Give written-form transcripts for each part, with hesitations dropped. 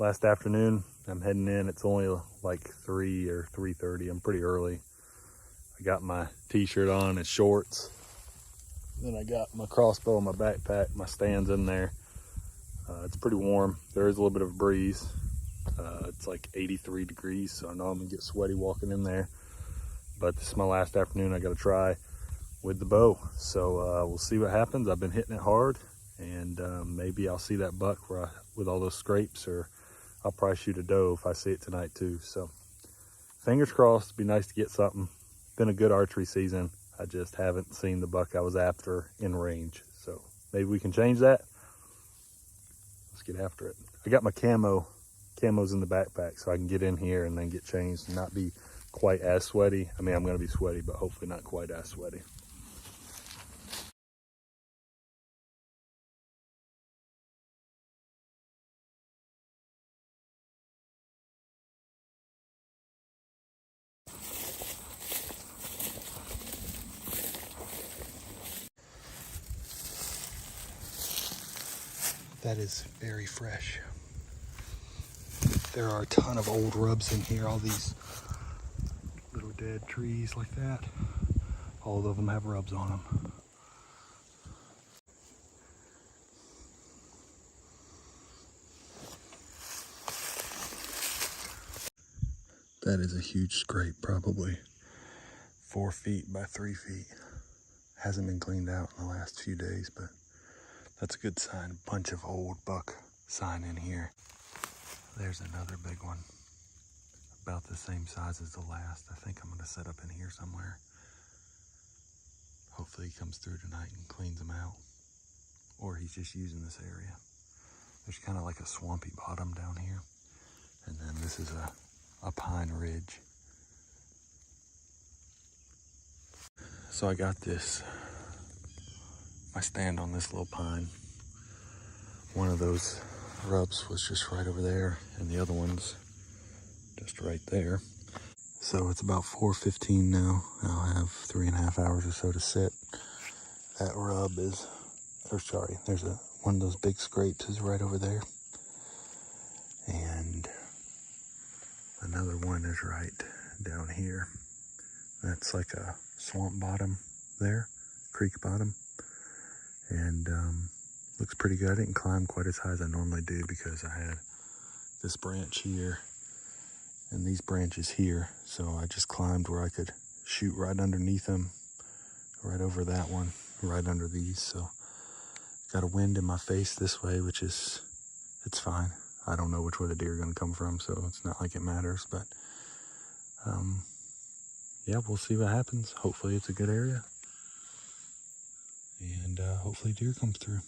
last afternoon. I'm heading in. It's only like 3 or 3:30. I'm pretty early. I got my t-shirt on and shorts. Then I got my crossbow in my backpack. My stand's in there. It's pretty warm. There is a little bit of a breeze. It's like 83 degrees, so I know I'm gonna get sweaty walking in there. But this is my last afternoon I gotta try with the bow. So we'll see what happens. I've been hitting it hard, and maybe I'll see that buck with all those scrapes, or I'll probably shoot a doe if I see it tonight too. So fingers crossed. It'd be nice to get something. Been a good archery season. I just haven't seen the buck I was after in range. So maybe we can change that. Let's get after it. I got my camos in the backpack so I can get in here and then get changed and not be quite as sweaty. I mean, I'm gonna be sweaty, but hopefully not quite as sweaty. That is very fresh. There are a ton of old rubs in here, all these little dead trees like that. All of them have rubs on them. That is a huge scrape, probably 4 feet by 3 feet. Hasn't been cleaned out in the last few days, but that's a good sign. Bunch of old buck sign in here. There's another big one, about the same size as the last. I think I'm gonna set up in here somewhere. Hopefully he comes through tonight and cleans them out, or he's just using this area. There's kind of like a swampy bottom down here, and then this is a pine ridge. So I got my stand on this little pine. One of those rubs was just right over there, and the other one's just right there. So it's about 4:15 now. I'll have 3.5 hours or so to sit. That rub is, there's one of those big scrapes is right over there. And another one is right down here. That's like a swamp bottom there, creek bottom. And looks pretty good. I didn't climb quite as high as I normally do because I had this branch here and these branches here. So I just climbed where I could shoot right underneath them, right over that one, right under these. So got a wind in my face this way, which is, it's fine. I don't know which way the deer are gonna come from, so it's not like it matters, but yeah, we'll see what happens. Hopefully it's a good area, and hopefully deer comes through.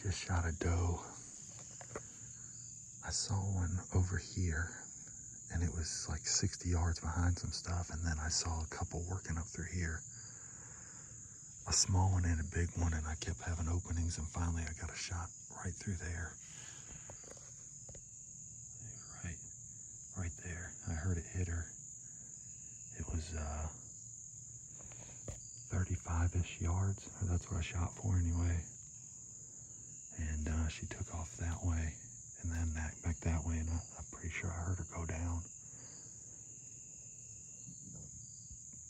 just shot a doe. I saw one over here, and it was like 60 yards behind some stuff, and then I saw a couple working up through here. A small one and a big one, and I kept having openings, and finally I got a shot right through there. Right there. I heard it hit her. It was 35-ish yards, or that's what I shot for anyway. And she took off that way, and then back that way, and I'm pretty sure I heard her go down.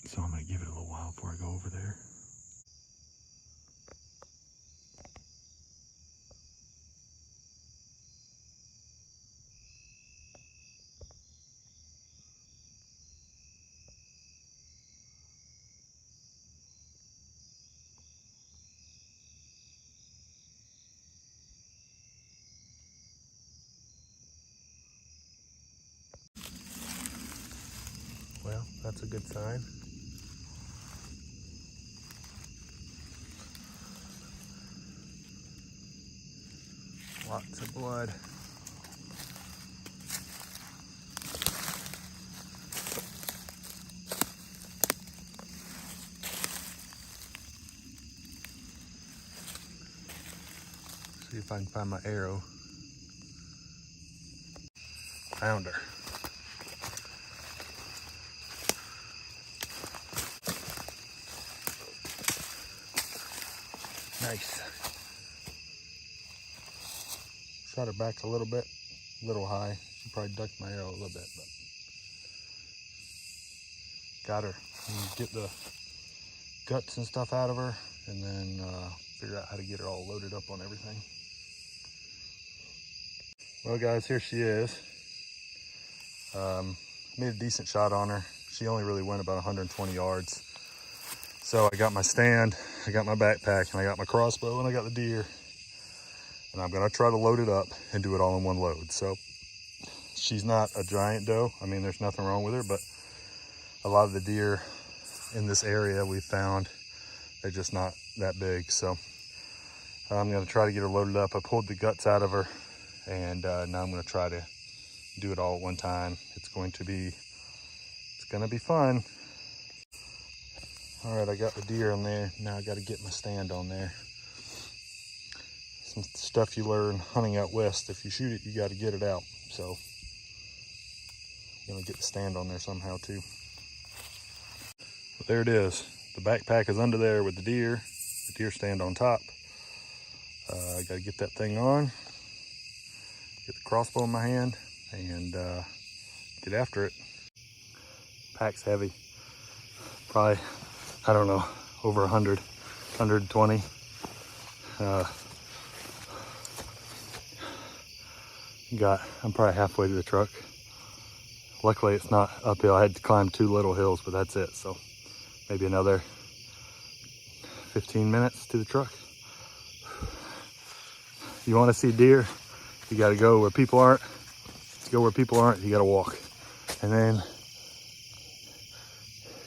So I'm gonna give it a little while before I go over there. Well, that's a good sign. Lots of blood. See if I can find my arrow. Found her. Nice. Shot her back a little bit, a little high. She probably ducked my arrow a little bit, but got her. And get the guts and stuff out of her, and then figure out how to get her all loaded up on everything. Well, guys, here she is. Made a decent shot on her. She only really went about 120 yards. So I got my stand, I got my backpack, and I got my crossbow, and I got the deer. And I'm gonna try to load it up and do it all in one load. So she's not a giant doe. I mean, there's nothing wrong with her, but a lot of the deer in this area we found, they're just not that big. So I'm gonna try to get her loaded up. I pulled the guts out of her, and now I'm gonna try to do it all at one time. It's gonna be fun. All right, I got the deer in there. Now I got to get my stand on there. Some stuff you learn hunting out west. If you shoot it, you got to get it out. So I'm gonna get the stand on there somehow too. But there it is. The backpack is under there with the deer stand on top. I got to get that thing on, get the crossbow in my hand, and get after it. Pack's heavy. Probably, I don't know, over 100, 120. I'm probably halfway to the truck. Luckily it's not uphill. I had to climb 2 little hills, but that's it. So maybe another 15 minutes to the truck. You want to see deer, you got to go where people aren't. To go where people aren't, you got to walk. And then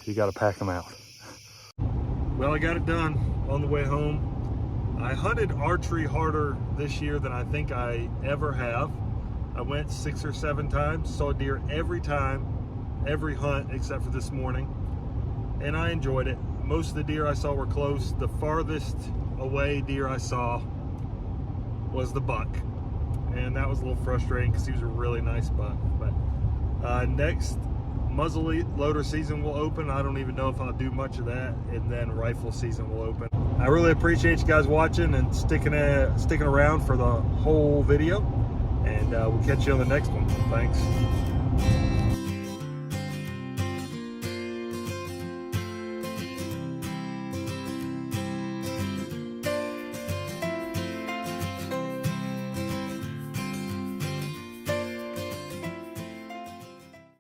you got to pack them out. Well, I got it done on the way home. I hunted archery harder this year than I think I ever have. I went 6 or 7 times, saw deer every time, every hunt except for this morning, and I enjoyed it. Most of the deer I saw were close. The farthest away deer I saw was the buck, and that was a little frustrating because he was a really nice buck. But next muzzle loader season will open. I don't even know if I'll do much of that, and then rifle season will open. I really appreciate you guys watching and sticking around for the whole video, and we'll catch you on the next one. Thanks.